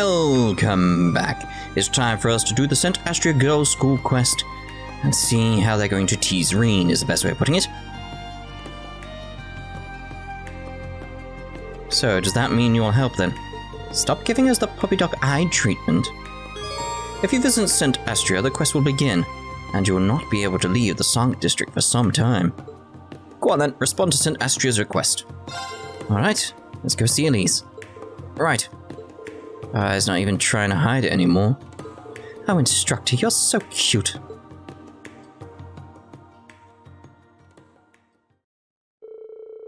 Welcome back. It's time for us to do the St. Astria Girls' School quest and see how they're going to tease Rean, is the best way of putting it. So, does that mean you'll help then? Stop giving us the puppy dog eye treatment. If you visit St. Astria, the quest will begin, and you will not be able to leave the Sonic District for some time. Go on then, respond to St. Astria's request. Alright, let's go see Elise. Right. He's not even trying to hide it anymore. Oh, instructor, you're so cute.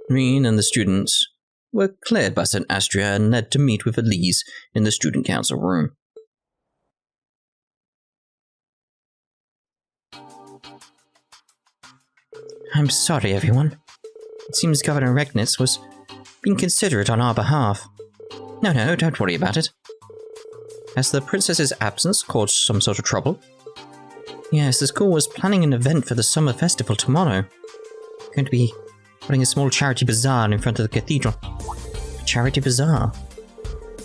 Rean and the students were cleared by St. Astria and led to meet with Elise in the student council room. I'm sorry, everyone. It seems Governor Regnitz was being considerate on our behalf. No, don't worry about it. Has the princess's absence caused some sort of trouble? Yes, the school was planning an event for the summer festival tomorrow. We're going to be putting a small charity bazaar in front of the cathedral. A charity bazaar?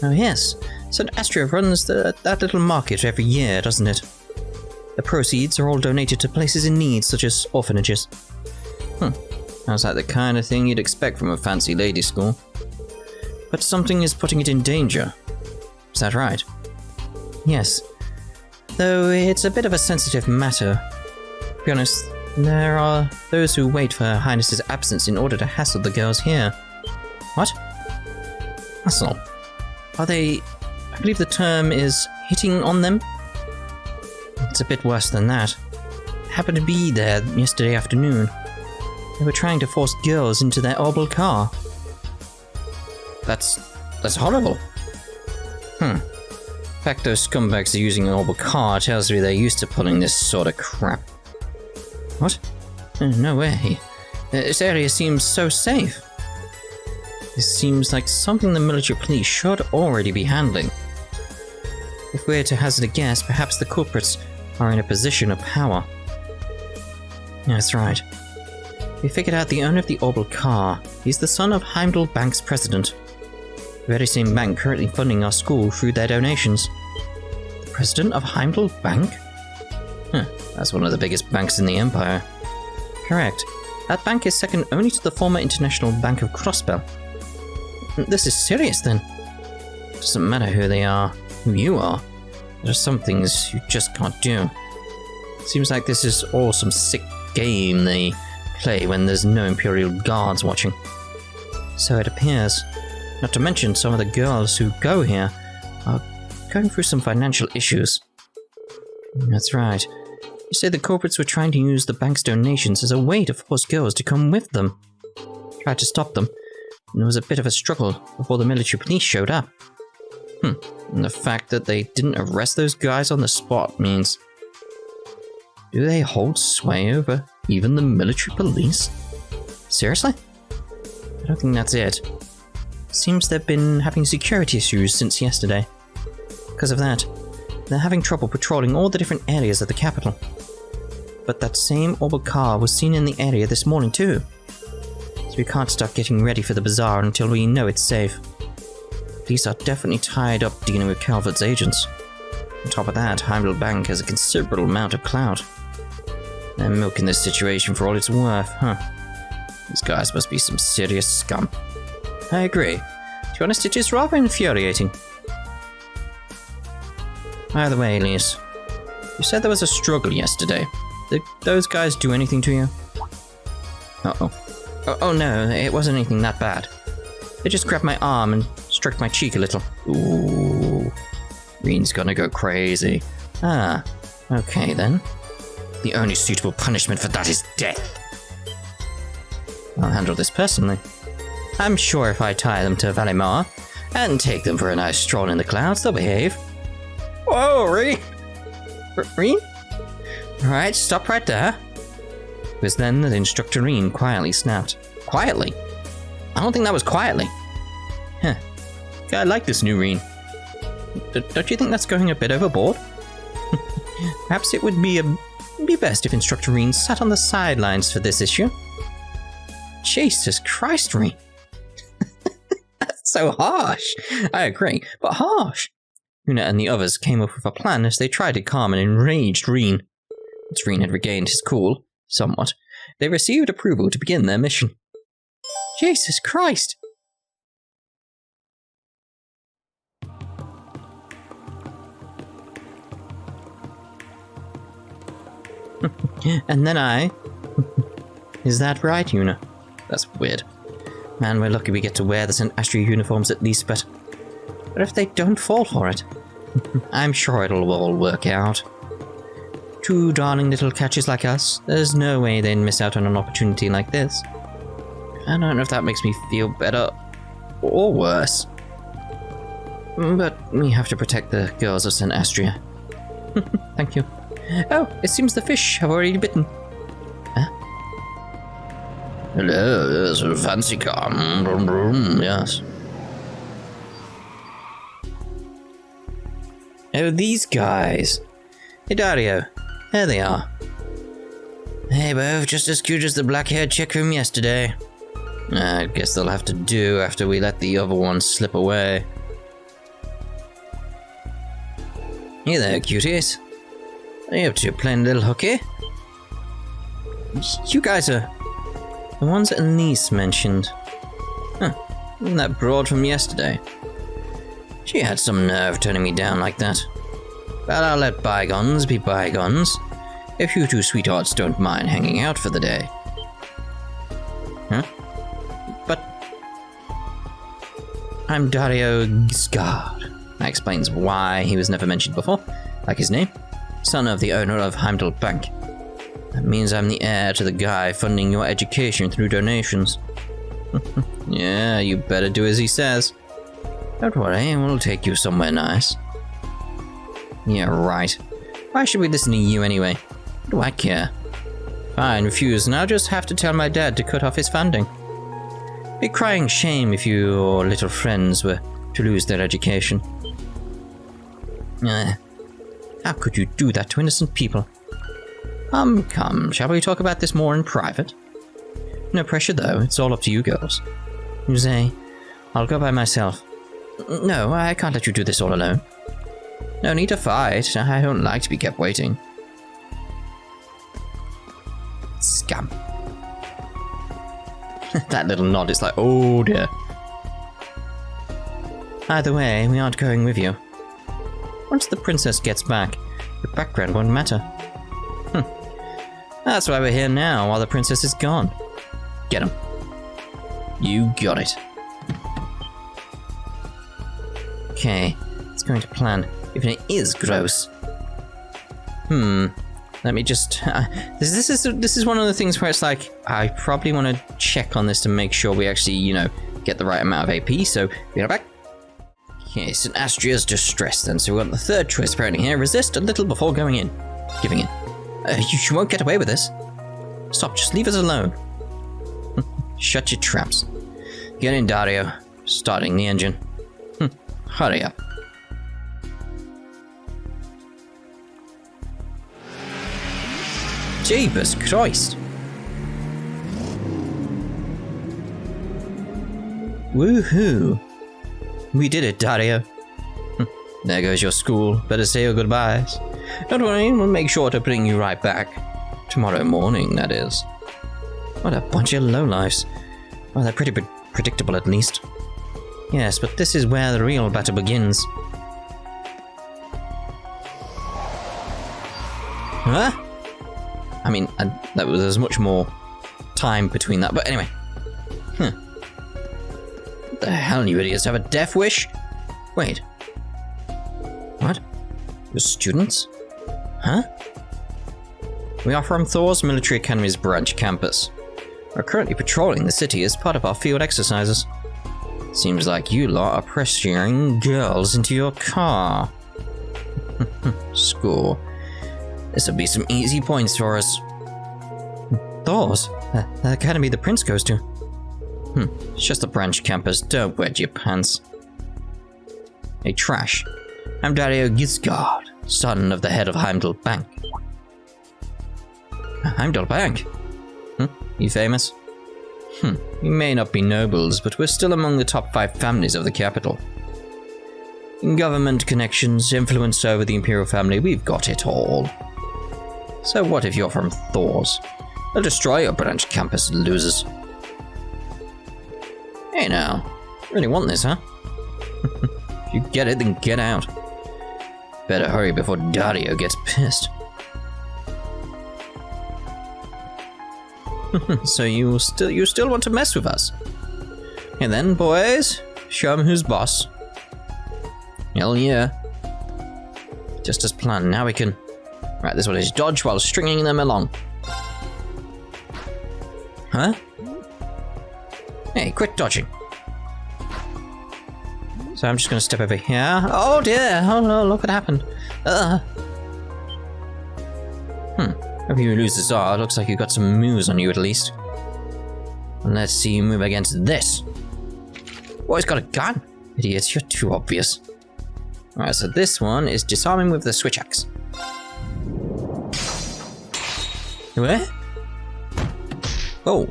Oh yes, St. Astria runs that little market every year, doesn't it? The proceeds are all donated to places in need, such as orphanages. Sounds like the kind of thing you'd expect from a fancy lady school. But something is putting it in danger. Is that right? Yes. Though it's a bit of a sensitive matter. To be honest, there are those who wait for Her Highness's absence in order to hassle the girls here. What? Hassle? Are they... I believe the term is hitting on them? It's a bit worse than that. I happened to be there yesterday afternoon. They were trying to force girls into their orbital car. That's horrible. The fact those scumbags are using an orbital car tells me they're used to pulling this sort of crap. What? No way. This area seems so safe. This seems like something the military police should already be handling. If we're to hazard a guess, perhaps the culprits are in a position of power. That's right. We figured out the owner of the orbital car. He's the son of Heimdall Bank's president. The very same bank currently funding our school through their donations. The president of Heimdall Bank? That's one of the biggest banks in the Empire. Correct. That bank is second only to the former International Bank of Crossbell. This is serious then. It doesn't matter who they are, who you are. There are some things you just can't do. Seems like this is all some sick game they play when there's no Imperial Guards watching. So it appears. Not to mention some of the girls who go here are going through some financial issues. That's right. You say the corporates were trying to use the bank's donations as a way to force girls to come with them. Tried to stop them, and there was a bit of a struggle before the military police showed up. And the fact that they didn't arrest those guys on the spot means... Do they hold sway over even the military police? Seriously? I don't think that's it. Seems they've been having security issues since yesterday. Because of that, they're having trouble patrolling all the different areas of the capital. But that same orbital car was seen in the area this morning too. So we can't start getting ready for the bazaar until we know it's safe. Police are definitely tied up dealing with Calvard's agents. On top of that, Heimdall Bank has a considerable amount of clout. They're milking this situation for all it's worth, These guys must be some serious scum. I agree. To be honest, it is rather infuriating. By the way, Elise, you said there was a struggle yesterday. Did those guys do anything to you? Oh no, it wasn't anything that bad. They just grabbed my arm and stroked my cheek a little. Ooh, Rean's gonna go crazy. Okay then. The only suitable punishment for that is death. I'll handle this personally. I'm sure if I tie them to Valimar and take them for a nice stroll in the clouds, they'll behave. Whoa, Rean! Rean? Alright, stop right there. It was then that Instructor Rean quietly snapped. Quietly? I don't think that was quietly. I like this new Rean. Don't you think that's going a bit overboard? Perhaps it would be best if Instructor Rean sat on the sidelines for this issue. Jesus Christ, Rean. That's so harsh. I agree, but harsh. Una and the others came up with a plan as they tried to calm an enraged Rean. Once Rean had regained his cool, somewhat, they received approval to begin their mission. Jesus Christ! And then I... Is that right, Una? That's weird. Man, we're lucky we get to wear the St. Astria uniforms at least, but if they don't fall for it? I'm sure it'll all work out. Two darling little catches like us, there's no way they'd miss out on an opportunity like this. I don't know if that makes me feel better or worse. But we have to protect the girls of St. Astria. Thank you. Oh, it seems the fish have already bitten. Huh? Hello, there's a fancy car. Yes. Oh, these guys. Hey, Dario. There they are. Hey, both just as cute as the black-haired chick from yesterday. I guess they'll have to do after we let the other one slip away. Hey there, cuties. What are you up to, playing a little hooky? You guys are the ones that Elise mentioned. Huh, isn't that broad from yesterday? She had some nerve turning me down like that. But I'll let bygones be bygones, if you two sweethearts don't mind hanging out for the day. Huh? But I'm Dario Giscard. That explains why he was never mentioned before, like his name. Son of the owner of Heimdall Bank. That means I'm the heir to the guy funding your education through donations. Yeah, you better do as he says. Don't worry, we'll take you somewhere nice. Yeah, right. Why should we listen to you anyway? What do I care? Fine, refuse, and I'll just have to tell my dad to cut off his funding. Be crying shame if your little friends were to lose their education. How could you do that to innocent people? Come, shall we talk about this more in private? No pressure though, it's all up to you girls. Jose, I'll go by myself. No, I can't let you do this all alone. No need to fight, I don't like to be kept waiting. Scum. That little nod is like, oh dear. Either way, we aren't going with you. Once the princess gets back, your background won't matter. That's why we're here now, while the princess is gone. Get him. You got it. Okay, it's going to plan, even it is gross. Let me just... this is one of the things where it's like, I probably want to check on this to make sure we actually, get the right amount of AP, so we are back. Okay, St. Astria's distressed then, so we want the third choice apparently here. Resist a little before going in. Giving in. You won't get away with this. Stop, just leave us alone. Shut your traps. Get in, Dario. Starting the engine. Hurry up. Jeepers Christ. Woohoo. We did it, Dario. There goes your school. Better say your goodbyes. Don't worry, we'll make sure to bring you right back. Tomorrow morning, that is. What a bunch of lowlifes. Well, they're pretty predictable at least. Yes, but this is where the real battle begins. Huh? I mean, there's much more time between that, but anyway. What the hell, you idiots have a death wish? Wait. What? You're students? Huh? We are from Thors Military Academy's branch campus. We're currently patrolling the city as part of our field exercises. Seems like you lot are pressuring girls into your car. Score. This'll be some easy points for us. Thors? The academy the prince goes to. It's just the branch campus, don't wet your pants. Hey, trash. I'm Dario Giscard, son of the head of Heimdall Bank. Heimdall Bank? You famous? We may not be nobles, but we're still among the top 5 families of the capital. Government connections, influence over the Imperial family, we've got it all. So what if you're from Thors? They'll destroy your branch campus, losers. Hey now, really want this, huh? If you get it, then get out. Better hurry before Dario gets pissed. So you still want to mess with us? And then, boys, show 'em who's boss. Hell yeah. Just as planned, now we can... Right, this one is dodge while stringing them along. Huh? Hey, quit dodging. So I'm just gonna step over here. Oh dear! Oh no, look what happened. Hope you lose this art. Looks like you got some moves on you at least. And let's see you move against this. Oh, he's got a gun! Idiots, you're too obvious. Alright, so this one is disarming with the switch axe. Where? Oh.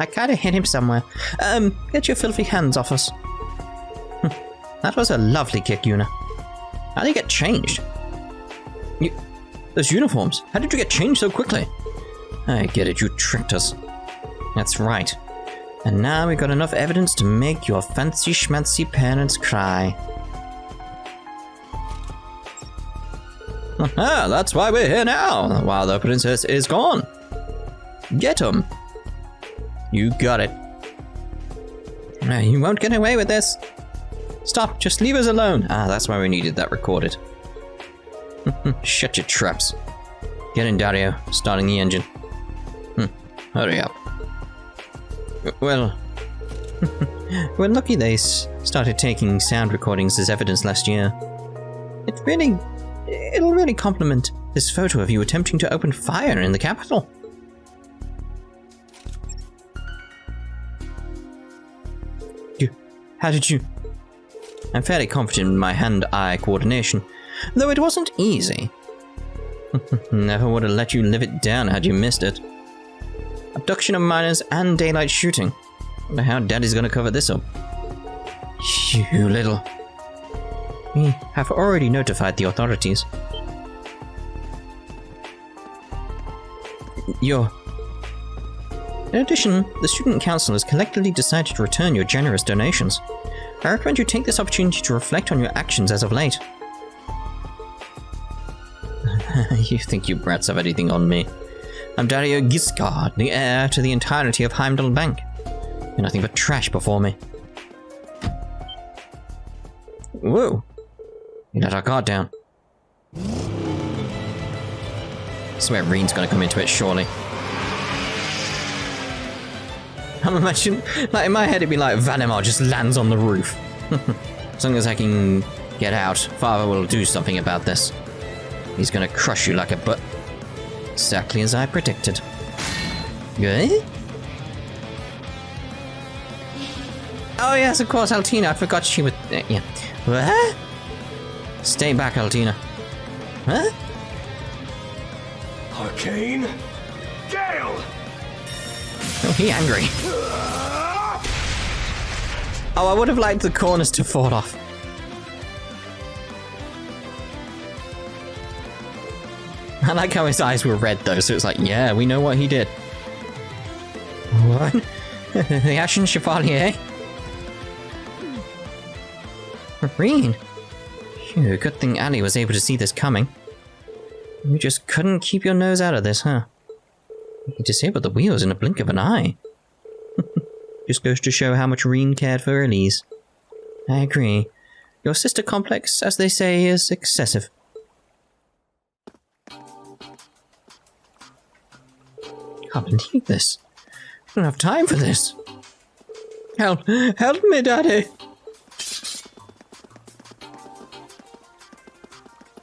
I kinda hit him somewhere. Get your filthy hands off us. That was a lovely kick, Yuna. How did you get changed? Those uniforms, how did you get changed so quickly? I get it, you tricked us. That's right. And now we got enough evidence to make your fancy schmancy parents cry. Ah, that's why we're here now, while the princess is gone. Get 'em. You got it. You won't get away with this. Stop, just leave us alone. Ah, that's why we needed that recorded. Shut your traps. Get in, Dario. Starting the engine. Hurry up. Well... we're lucky they started taking sound recordings as evidence last year. It'll really complement this photo of you attempting to open fire in the capital. How did you... I'm fairly confident in my hand-eye coordination, though it wasn't easy. Never would have let you live it down had you missed it. Abduction of minors and daylight shooting. Wonder how Daddy's gonna cover this up. You little... We have already notified the authorities. In addition, the student council has collectively decided to return your generous donations. I recommend you take this opportunity to reflect on your actions as of late. You think you brats have anything on me? I'm Dario Giscard, the heir to the entirety of Heimdall Bank. You're nothing but trash before me. Whoa! You let our guard down. I swear Rean's gonna come into it, surely. I'm imagining, like in my head it'd be like Vanemar just lands on the roof. As long as I can get out, Father will do something about this. He's gonna crush you like a butt. Exactly as I predicted. Good? Oh yes, of course, Altina. I forgot she would... yeah. What? Stay back, Altina. Huh? Arcane? Gale! Oh, he angry. Oh, I would have liked the corners to fall off. I like how his eyes were red though, so it's like, yeah, we know what he did. What? The Ashen Chevalier? Rean! Phew, good thing Ali was able to see this coming. You just couldn't keep your nose out of this, huh? He disabled the wheels in a blink of an eye. Just goes to show how much Rean cared for Elise. I agree. Your sister complex, as they say, is excessive. Can't believe this. I don't have time for this. Help me, Daddy!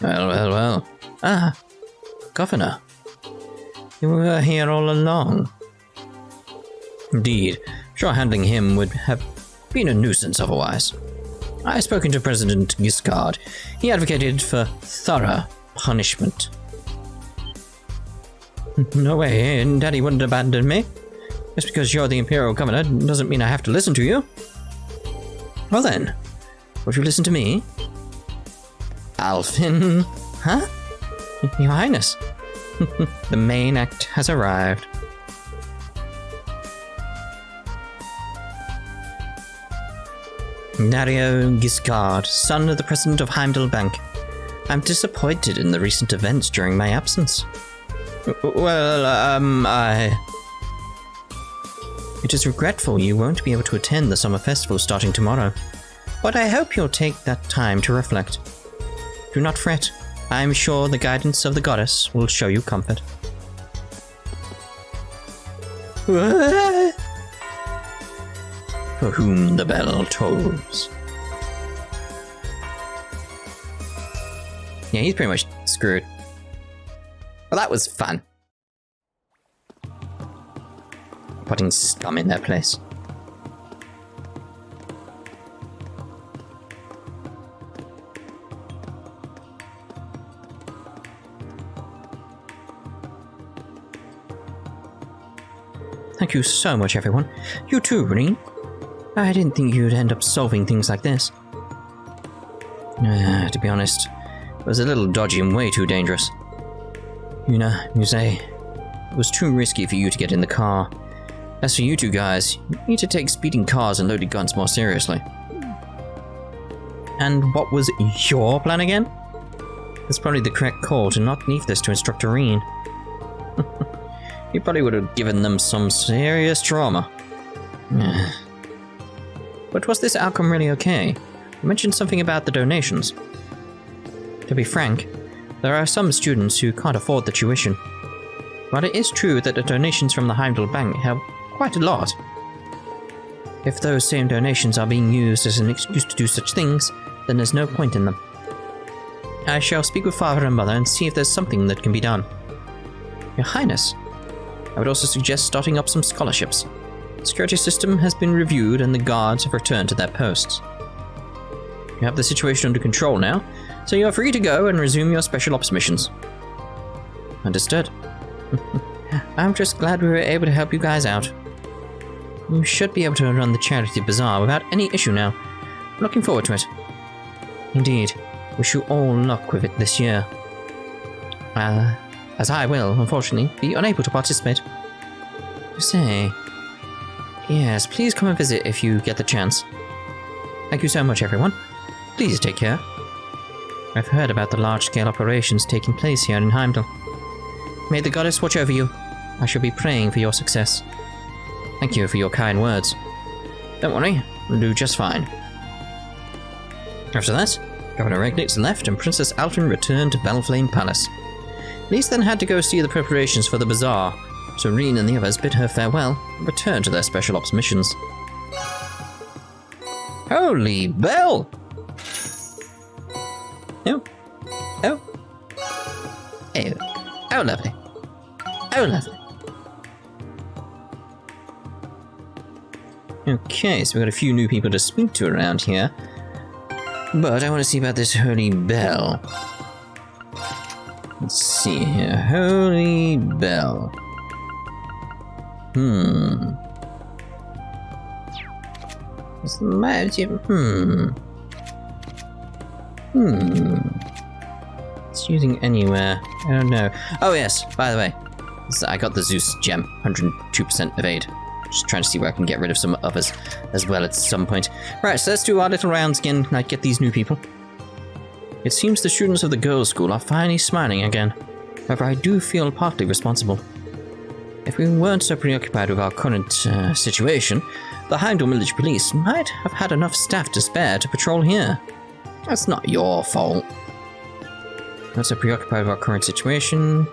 Well. Ah, Governor. You were here all along. Indeed, sure handling him would have been a nuisance otherwise. I've spoken to President Giscard. He advocated for thorough punishment. No way, Daddy wouldn't abandon me. Just because you're the Imperial Governor doesn't mean I have to listen to you. Well then, would you listen to me? Alfin? Huh? Your Highness. The main act has arrived. Dario Giscard, son of the President of Heimdall Bank. I'm disappointed in the recent events during my absence. It is regretful you won't be able to attend the summer festival starting tomorrow, but I hope you'll take that time to reflect. Do not fret. I am sure the guidance of the goddess will show you comfort. For whom the bell tolls. Yeah, he's pretty much screwed. Well, that was fun. Putting scum in their place. Thank you so much, everyone. You too, Rean. I didn't think you'd end up solving things like this. To be honest, it was a little dodgy and way too dangerous. You say, it was too risky for you to get in the car. As for you two guys, you need to take speeding cars and loaded guns more seriously. And what was your plan again? It's probably the correct call to not leave this to Instructor Rean. You probably would have given them some serious trauma. But was this outcome really okay? You mentioned something about the donations. To be frank, there are some students who can't afford the tuition. While it is true that the donations from the Heimdall Bank help quite a lot, if those same donations are being used as an excuse to do such things, then there's no point in them. I shall speak with Father and Mother and see if there's something that can be done. Your Highness, I would also suggest starting up some scholarships. The security system has been reviewed and the guards have returned to their posts. You have the situation under control now, so you are free to go and resume your special ops missions. Understood. I'm just glad we were able to help you guys out. You should be able to run the charity bazaar without any issue now. I'm looking forward to it. Indeed. Wish you all luck with it this year. As I will, unfortunately, be unable to participate. You say... Yes, please come and visit if you get the chance. Thank you so much, everyone. Please take care. I've heard about the large-scale operations taking place here in Heimdall. May the goddess watch over you. I shall be praying for your success. Thank you for your kind words. Don't worry, we'll do just fine. After that, Governor Regnitz left and Princess Alfin returned to Bellflame Palace. Lise then had to go see the preparations for the bazaar, so Rean and the others bid her farewell and returned to their special ops missions. Holy bell! Oh. Oh. Oh. Oh, lovely. Oh, lovely. Okay, so we've got a few new people to speak to around here. But I want to see about this holy bell. Let's see here. Holy bell. What's the matter? It's using anywhere. I don't know. Oh yes, by the way. I got the Zeus gem. 102% evade. Just trying to see where I can get rid of some others as well at some point. Right, so let's do our little rounds again and get these new people. It seems the students of the girls' school are finally smiling again. However, I do feel partly responsible. If we weren't so preoccupied with our current situation, the Heimdall Village Police might have had enough staff to spare to patrol here. That's not your fault. Not so preoccupied with our current situation.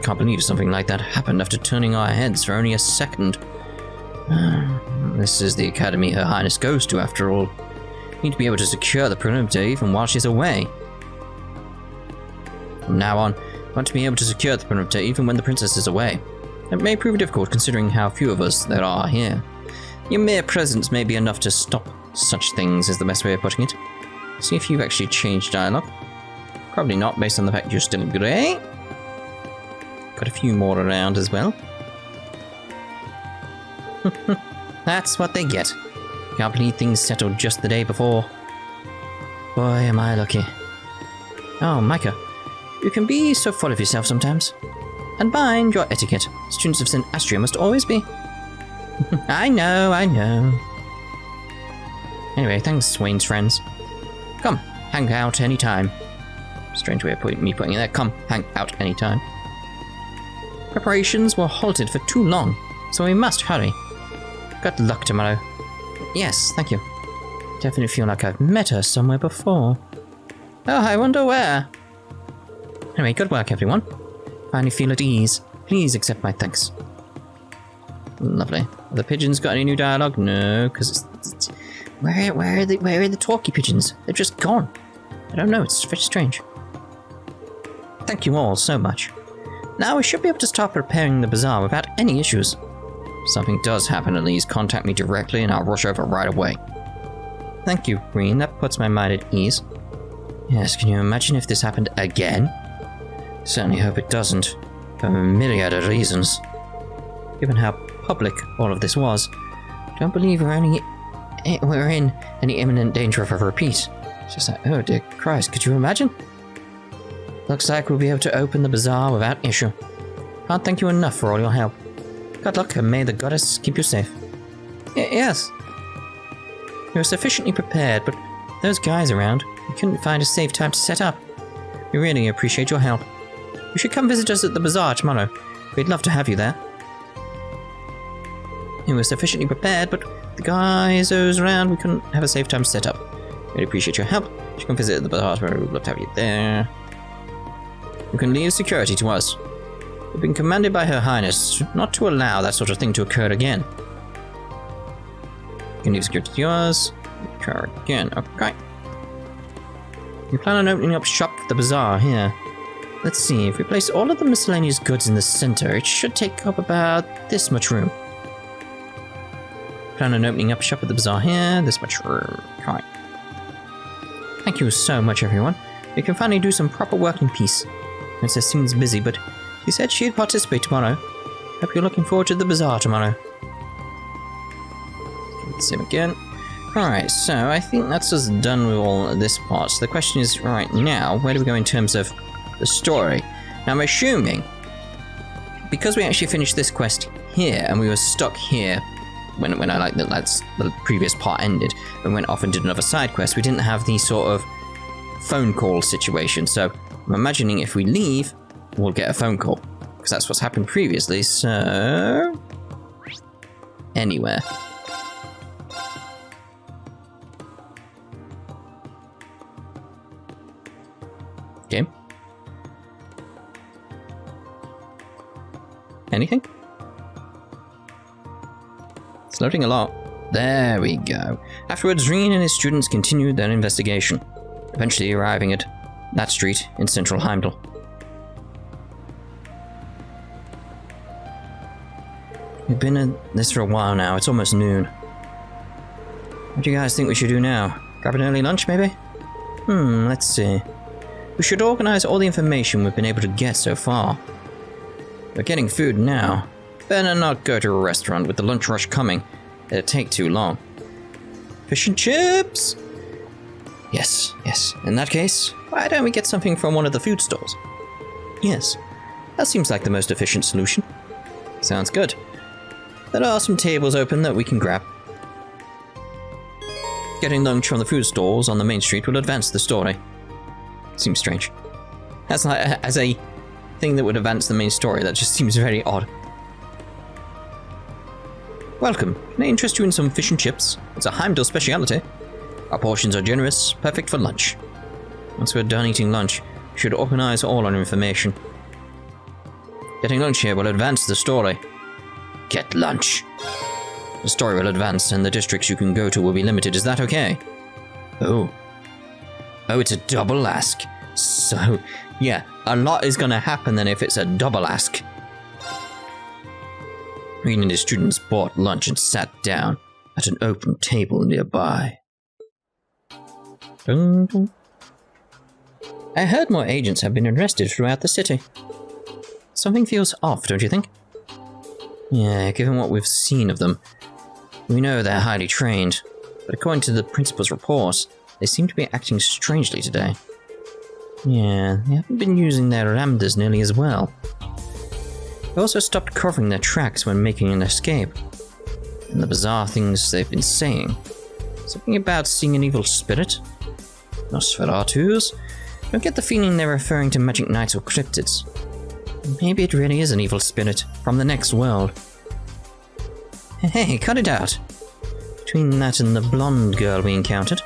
Can't believe something like that happened after turning our heads for only a second. This is the academy Her Highness goes to, after all. We need to be able to secure the perimeter even while she's away. From now on, we want to be able to secure the perimeter even when the princess is away. It may prove difficult considering how few of us there are here. Your mere presence may be enough to stop such things, is the best way of putting it. See if you've actually changed dialogue. Probably not, based on the fact you're still grey. Got a few more around as well. That's what they get. Can't believe things settled just the day before. Boy, am I lucky. Oh, Micah, you can be so full of yourself sometimes. And mind your etiquette. Students of St. Astria must always be. I know. Anyway, thanks, Wayne's friends. Come, hang out anytime. Strange way of putting it there. Come, hang out anytime. Preparations were halted for too long, so we must hurry. Good luck tomorrow. Yes, thank you. Definitely feel like I've met her somewhere before. Oh, I wonder where. Anyway, good work, everyone. Finally feel at ease. Please accept my thanks. Lovely. Have the pigeons got any new dialogue? No, because it's where are the talkie pigeons? They're just gone. I don't know. It's very strange. Thank you all so much. Now we should be able to start preparing the bazaar without any issues. If something does happen, at least contact me directly and I'll rush over right away. Thank you, Rean. That puts my mind at ease. Yes, can you imagine if this happened again? Certainly hope it doesn't, for a myriad of reasons. Given how public all of this was, I don't believe we're in any imminent danger of a repeat. It's just like, oh dear Christ, could you imagine? Looks like we'll be able to open the bazaar without issue. Can't thank you enough for all your help. Good luck, and may the goddess keep you safe. Yes. We were sufficiently prepared, but those guys around, we couldn't find a safe time to set up. We really appreciate your help. You should come visit us at the bazaar tomorrow. We'd love to have you there. We were sufficiently prepared, but the guys around, we couldn't have a safe time to set up. We'd appreciate your help. You should come visit at the bazaar tomorrow. We'd love to have you there. You can leave security to us. We've been commanded by Her Highness not to allow that sort of thing to occur again. You can leave security to us. Occur again. Okay. We plan on opening up shop at the bazaar here. Let's see, if we place all of the miscellaneous goods in the center, it should take up about this much room. Plan on opening up shop at the bazaar here, this much room. Okay. Thank you so much, everyone. We can finally do some proper work in peace. Princess seems busy, but she said she'd participate tomorrow. Hope you're looking forward to the bazaar tomorrow. Let's see him again. Alright, so I think that's us done with all this part. So the question is, right now, where do we go in terms of the story? Now I'm assuming, because we actually finished this quest here, and we were stuck here when the previous part ended, and went off and did another side quest, we didn't have the sort of phone call situation. So I'm imagining if we leave, we'll get a phone call, because that's what's happened previously. So anywhere. Game? Anything? It's loading a lot. There we go. Afterwards, Rean and his students continued their investigation, eventually arriving at that street in central Heimdall. We've been at this for a while now. It's almost noon. What do you guys think we should do now? Grab an early lunch, maybe? Let's see. We should organize all the information we've been able to get so far. We're getting food now. Better not go to a restaurant with the lunch rush coming. It'll take too long. Fish and chips! Yes. In that case, why don't we get something from one of the food stores? Yes, that seems like the most efficient solution. Sounds good. There are some tables open that we can grab. Getting lunch from the food stalls on the main street will advance the story. Seems strange. As a thing that would advance the main story, that just seems very odd. Welcome. Can I interest you in some fish and chips? It's a Heimdall speciality. Our portions are generous, perfect for lunch. Once we're done eating lunch, we should organize all our information. Getting lunch here will advance the story. Get lunch. The story will advance, and the districts you can go to will be limited. Is that okay? Oh, it's a double ask. So, yeah, a lot is going to happen then if it's a double ask. Rean and his students bought lunch and sat down at an open table nearby. Dun, dun. I heard more agents have been arrested throughout the city. Something feels off, don't you think? Yeah, given what we've seen of them. We know they're highly trained, but according to the principal's reports, they seem to be acting strangely today. Yeah, they haven't been using their lambdas nearly as well. They also stopped covering their tracks when making an escape. And the bizarre things they've been saying. Something about seeing an evil spirit? Nosferatus? Don't get the feeling they're referring to magic knights or cryptids. Maybe it really is an evil spirit from the next world. Hey, cut it out. Between that and the blonde girl we encountered.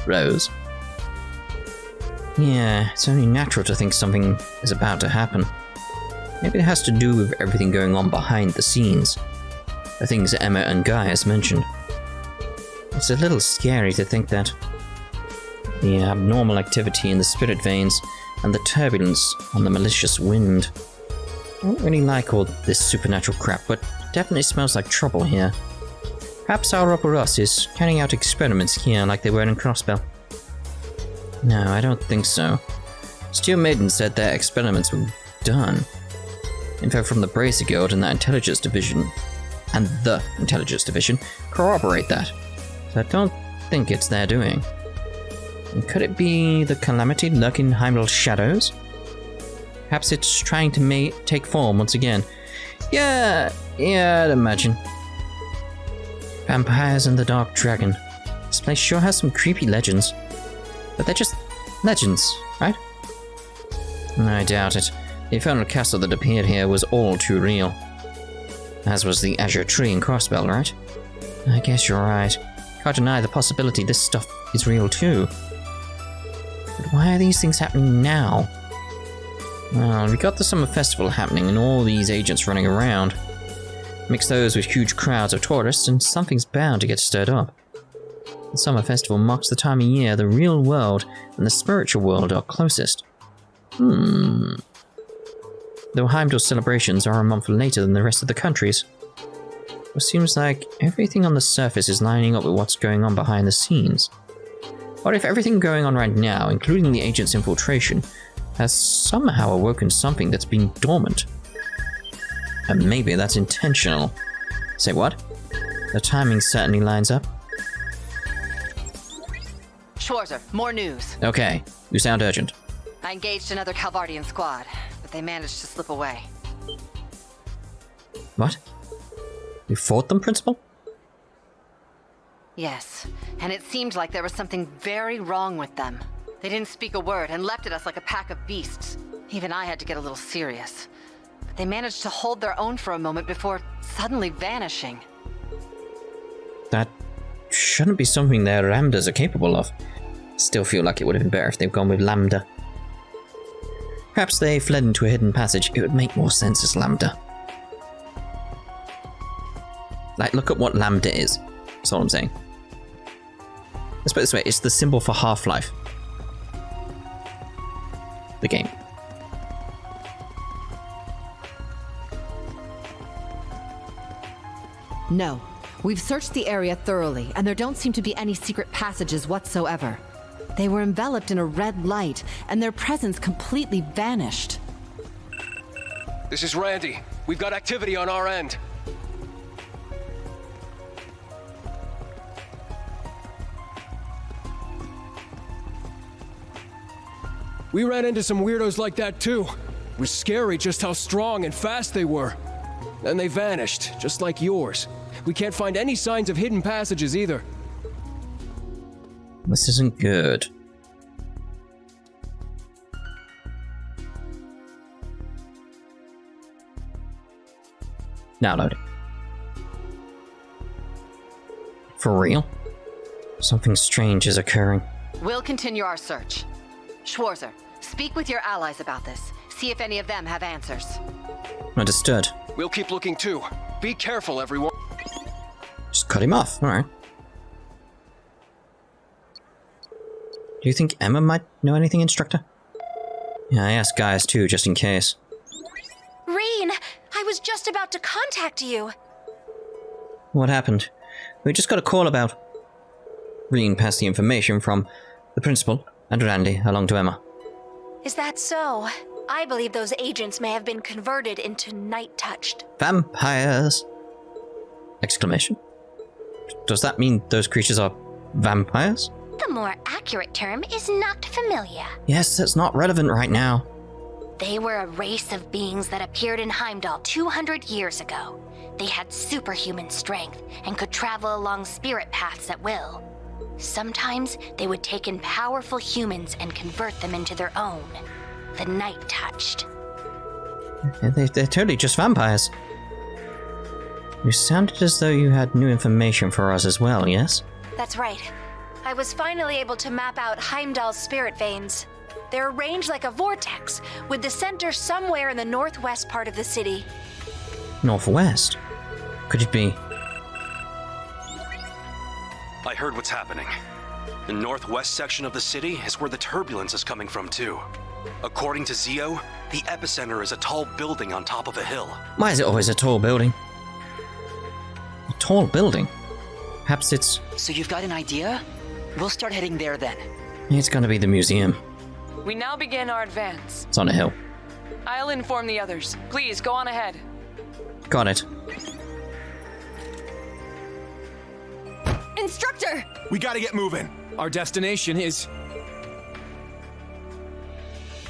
Rose. Yeah, it's only natural to think something is about to happen. Maybe it has to do with everything going on behind the scenes. The things Emma and Guy has mentioned. It's a little scary to think that. The abnormal activity in the spirit veins and the turbulence on the malicious wind. I don't really like all this supernatural crap, but it definitely smells like trouble here. Perhaps Ouroboros is carrying out experiments here like they were in Crossbell. No, I don't think so. Steel Maiden said their experiments were done. In fact, from the Bracer Guild and the Intelligence Division, corroborate that. So I don't think it's their doing. And could it be the calamity lurking in Heimdall's shadows? Perhaps it's trying to take form once again. Yeah, I'd imagine. Vampires and the Dark Dragon. This place sure has some creepy legends. But they're just legends, right? I doubt it. The infernal castle that appeared here was all too real. As was the Azure Tree in Crossbell, right? I guess you're right. Can't deny the possibility this stuff is real too. But why are these things happening now? Well, we got the summer festival happening and all these agents running around. Mix those with huge crowds of tourists and something's bound to get stirred up. The summer festival marks the time of year the real world and the spiritual world are closest. Though Heimdall's celebrations are a month later than the rest of the country's. It seems like everything on the surface is lining up with what's going on behind the scenes. What if everything going on right now, including the agent's infiltration, has somehow awoken something that's been dormant? And maybe that's intentional. Say what? The timing certainly lines up. Schwarzer, more news. Okay, you sound urgent. I engaged another Calvardian squad, but they managed to slip away. What? You fought them, Principal? Yes, and it seemed like there was something very wrong with them. They didn't speak a word and leapt at us like a pack of beasts. Even I had to get a little serious. But they managed to hold their own for a moment before suddenly vanishing. That shouldn't be something their lambdas are capable of. Still feel like it would have been better if they'd gone with lambda. Perhaps they fled into a hidden passage. It would make more sense as lambda. Like, look at what lambda is. That's all I'm saying. Let's put it this way, it's the symbol for Half-Life. The game. No. We've searched the area thoroughly, and there don't seem to be any secret passages whatsoever. They were enveloped in a red light, and their presence completely vanished. This is Randy. We've got activity on our end. We ran into some weirdos like that too. It was scary just how strong and fast they were. Then they vanished, just like yours. We can't find any signs of hidden passages either. This isn't good. Now loading. For real? Something strange is occurring. We'll continue our search. Schwarzer, speak with your allies about this. See if any of them have answers. Understood. We'll keep looking too. Be careful, everyone. Just cut him off, alright. Do you think Emma might know anything, Instructor? Yeah, I asked Gaius too, just in case. Rean, I was just about to contact you. What happened? We just got a call about... Rean passed the information from the principal and Randy along to Emma. Is that so? I believe those agents may have been converted into night-touched. Vampires! Exclamation. Does that mean those creatures are vampires? The more accurate term is not familiar. Yes, that's not relevant right now. They were a race of beings that appeared in Heimdall 200 years ago. They had superhuman strength and could travel along spirit paths at will. Sometimes they would take in powerful humans and convert them into their own. The night-touched. They're totally just vampires. You sounded as though you had new information for us as well, yes? That's right. I was finally able to map out Heimdall's spirit veins. They're arranged like a vortex, with the center somewhere in the northwest part of the city. Northwest? Could it be? I heard what's happening. The northwest section of the city is where the turbulence is coming from, too. According to Zio, the epicenter is a tall building on top of a hill. Why is it always a tall building? A tall building? Perhaps it's... So you've got an idea? We'll start heading there then. It's gonna be the museum. We now begin our advance. It's on a hill. I'll inform the others. Please, go on ahead. Got it. Instructor! We gotta get moving. Our destination is...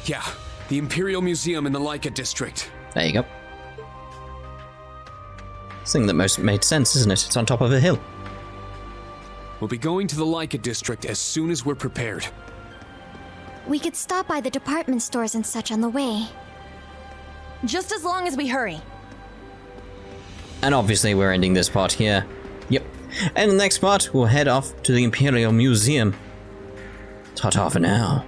Yeah, the Imperial Museum in the Leica District. There you go. Thing that most made sense, isn't it? It's on top of a hill. We'll be going to the Leica District as soon as we're prepared. We could stop by the department stores and such on the way. Just as long as we hurry. And obviously we're ending this part here. Yep. And in the next part, we'll head off to the Imperial Museum. Ta-ta for now.